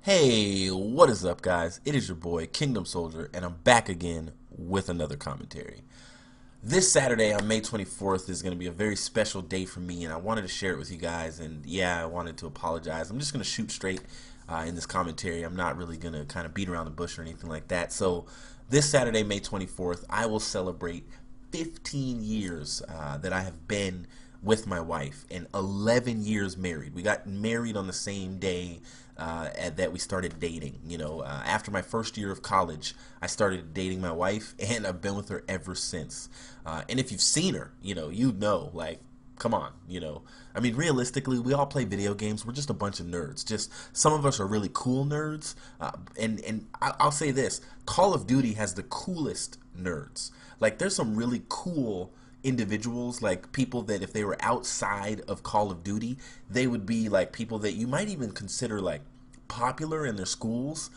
Hey, what is up, guys? It is your boy, Kingdom Soldier, and I'm back again with another commentary. This Saturday on May 24th is going to be a very special day for me, and I wanted to share it with you guys. And yeah, I wanted to apologize. I'm just going to shoot straight in this commentary. I'm not really going to kind of beat around the bush or anything like that. So, this Saturday, May 24th, I will celebrate 15 years that I have been with my wife and 11 years married. We got married on the same day that we started dating. After my first year of college, I started dating my wife, and I've been with her ever since. And if you've seen her, you'd know, like, come on, I mean, realistically, we all play video games. We're just a bunch of nerds. Just some of us are really cool nerds. I'll say this: Call of Duty has the coolest nerds. Like, there's some really cool individuals, like people that if they were outside of Call of Duty, they would be like people that you might even consider like popular in their schools,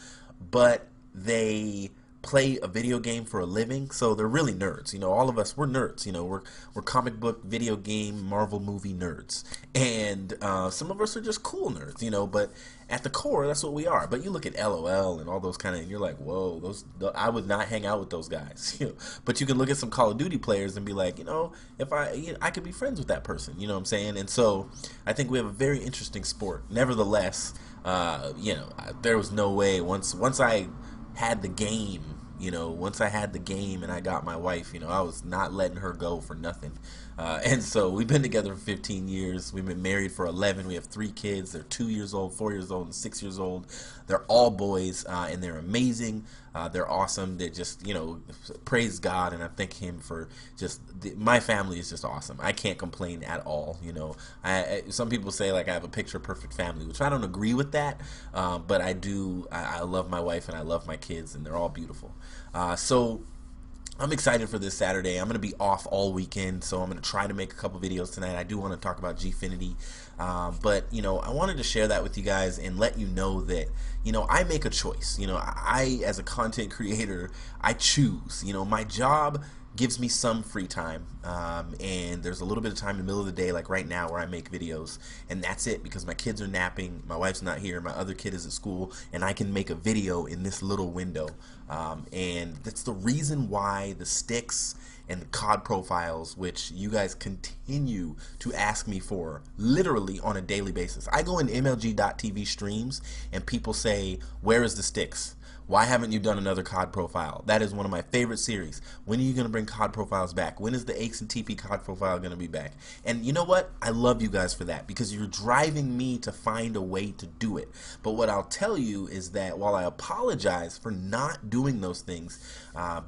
but they play a video game for a living, so they're really nerds. All of us, we're nerds. We're comic book, video game, Marvel movie nerds, and some of us are just cool nerds. But at the core, that's what we are. But you look at LOL and all those kind of, and you're like, whoa, I would not hang out with those guys. But you can look at some Call of Duty players and be like, if I could be friends with that person. You know what I'm saying? And so I think we have a very interesting sport. Nevertheless, there was no way once I had the game, once I had the game and I got my wife, I was not letting her go for nothing. And so we've been together for 15 years. We've been married for 11. We have 3 kids. They're 2 years old, 4 years old, and 6 years old. They're all boys, and they're amazing. They're awesome. They're just, praise God, and I thank Him for just, my family is just awesome. I can't complain at all, some people say, like, I have a picture-perfect family, which I don't agree with that, but I do. I love my wife, and I love my kids, and they're all beautiful. So I'm excited for this Saturday. I'm going to be off all weekend, so I'm going to try to make a couple videos tonight. I do want to talk about Gfinity, but, I wanted to share that with you guys and let you know that, I make a choice. I, as a content creator, I choose. My job gives me some free time, and there's a little bit of time in the middle of the day, like right now, where I make videos, and that's it, because my kids are napping, my wife's not here, my other kid is at school, and I can make a video in this little window. And that's the reason why the STiKS and the COD profiles, which you guys continue to ask me for literally on a daily basis. I go in MLG.TV streams and people say, where is the STiKS? Why haven't you done another COD profile? That is one of my favorite series. When are you going to bring COD profiles back? When is the Aches and TP COD profile going to be back? And you know what? I love you guys for that, because you're driving me to find a way to do it. But what I'll tell you is that while I apologize for not doing those things,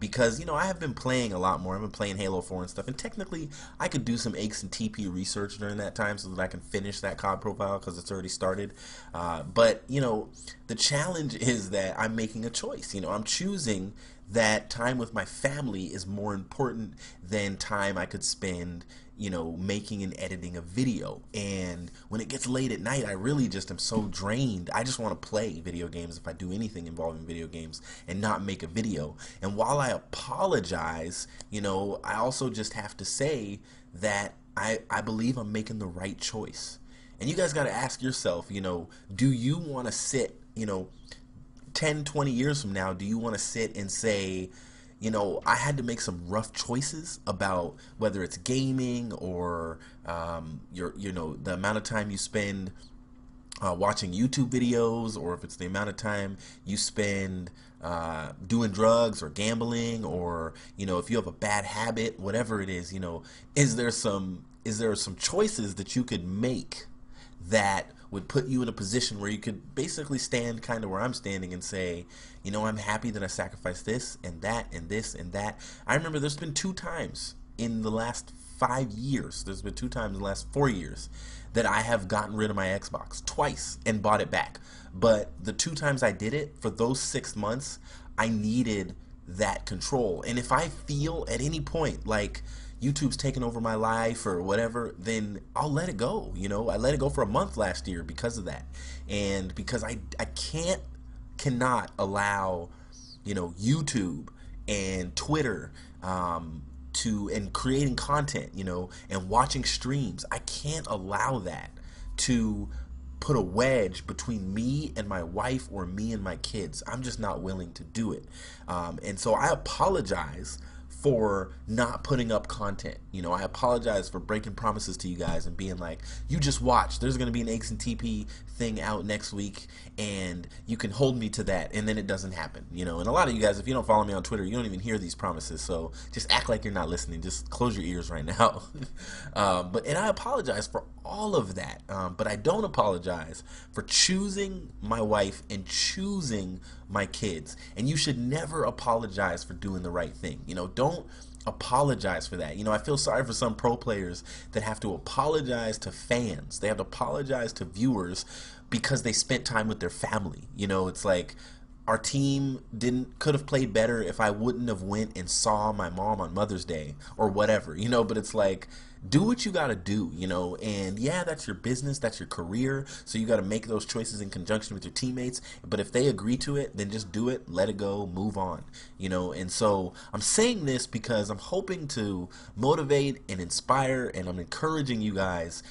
because, I have been playing a lot more. I've been playing Halo 4 and stuff, and technically I could do some Aches and TP research during that time so that I can finish that COD profile, because it's already started. But, the challenge is that I'm making a choice. I'm choosing that time with my family is more important than time I could spend, making and editing a video. And when it gets late at night, I really just am so drained. I just want to play video games, if I do anything involving video games, and not make a video. And while I apologize, I also just have to say that I believe I'm making the right choice. And you guys got to ask yourself, do you want to sit, 10, 20 years from now, do you want to sit and say, I had to make some rough choices about whether it's gaming or the amount of time you spend watching YouTube videos, or if it's the amount of time you spend doing drugs or gambling, or if you have a bad habit, whatever it is, is there some choices that you could make that would put you in a position where you could basically stand kind of where I'm standing and say, I'm happy that I sacrificed this and that and this and that. I remember there's been 2 times in the last 5 years, there's been 2 times in the last 4 years that I have gotten rid of my Xbox twice and bought it back. But the 2 times I did it, for those 6 months, I needed that control. And if I feel at any point like YouTube's taken over my life or whatever, then I'll let it go. I let it go for a month last year because of that. And because I cannot allow, YouTube and Twitter and creating content, and watching streams, I can't allow that to put a wedge between me and my wife or me and my kids. I'm just not willing to do it. And so I apologize for not putting up content. You know, I apologize for breaking promises to you guys and being like, you just watch, there's going to be an Aches and TP thing out next week and you can hold me to that, and then it doesn't happen. You know, and a lot of you guys, if you don't follow me on Twitter, you don't even hear these promises, so just act like you're not listening. Just close your ears right now. And I apologize for all of that, but I don't apologize for choosing my wife and choosing my kids. And you should never apologize for doing the right thing. You know, don't apologize for that. You know, I feel sorry for some pro players that have to apologize to fans. They have to apologize to viewers because they spent time with their family. You know, it's like, our team could have played better if I wouldn't have went and saw my mom on Mother's Day or whatever, you know. But it's like, do what you got to do, you know. And yeah, that's your business, that's your career, so you got to make those choices in conjunction with your teammates. But if they agree to it, then just do it, let it go, move on, you know. And so I'm saying this because I'm hoping to motivate and inspire, and I'm encouraging you guys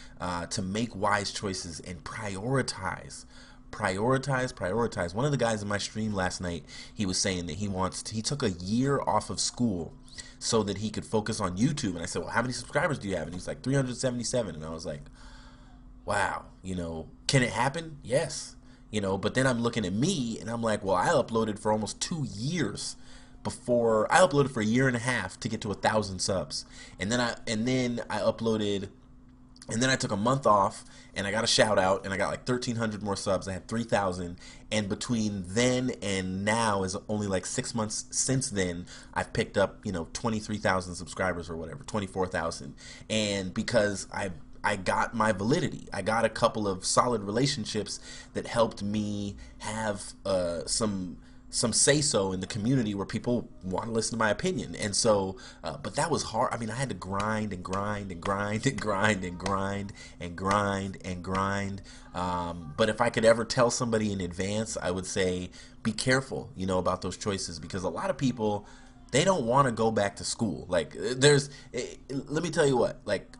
to make wise choices and prioritize. One of the guys in my stream last night, he was saying that he took a year off of school so that he could focus on YouTube. And I said, well, how many subscribers do you have? And he's like, 377. And I was like, wow, you know, can it happen? Yes. You know, but then I'm looking at me and I'm like, well, I uploaded for almost 2 years before. I uploaded for a year and a half to get to 1,000 subs. And then I uploaded. And then I took a month off, and I got a shout out, and I got like 1,300 more subs. I had 3,000, and between then and now is only like 6 months since then. I've picked up, you know, 23,000 subscribers or whatever, 24,000, and because I got my validity. I got a couple of solid relationships that helped me have some say-so in the community where people want to listen to my opinion. And so, but that was hard. I mean, I had to grind and grind and grind and grind and grind and grind and grind. But if I could ever tell somebody in advance, I would say, be careful, you know, about those choices, because a lot of people, they don't want to go back to school. Like, let me tell you what, like,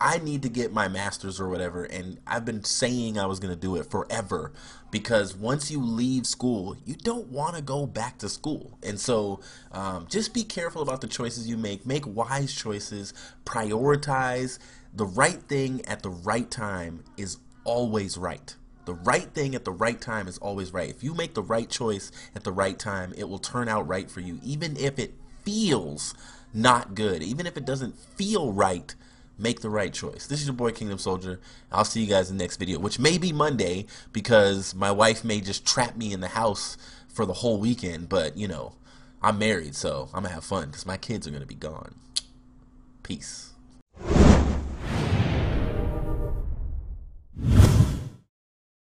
I need to get my master's or whatever, and I've been saying I was going to do it forever, because once you leave school, you don't want to go back to school. And so just be careful about the choices you make. Make wise choices. Prioritize. The right thing at the right time is always right. The right thing at the right time is always right. If you make the right choice at the right time, it will turn out right for you, even if it feels not good, even if it doesn't feel right. Make the right choice. This is your boy Kingdom Soldier. I'll see you guys in the next video, which may be Monday, because my wife may just trap me in the house for the whole weekend. But, you know, I'm married, so I'm going to have fun because my kids are going to be gone. Peace.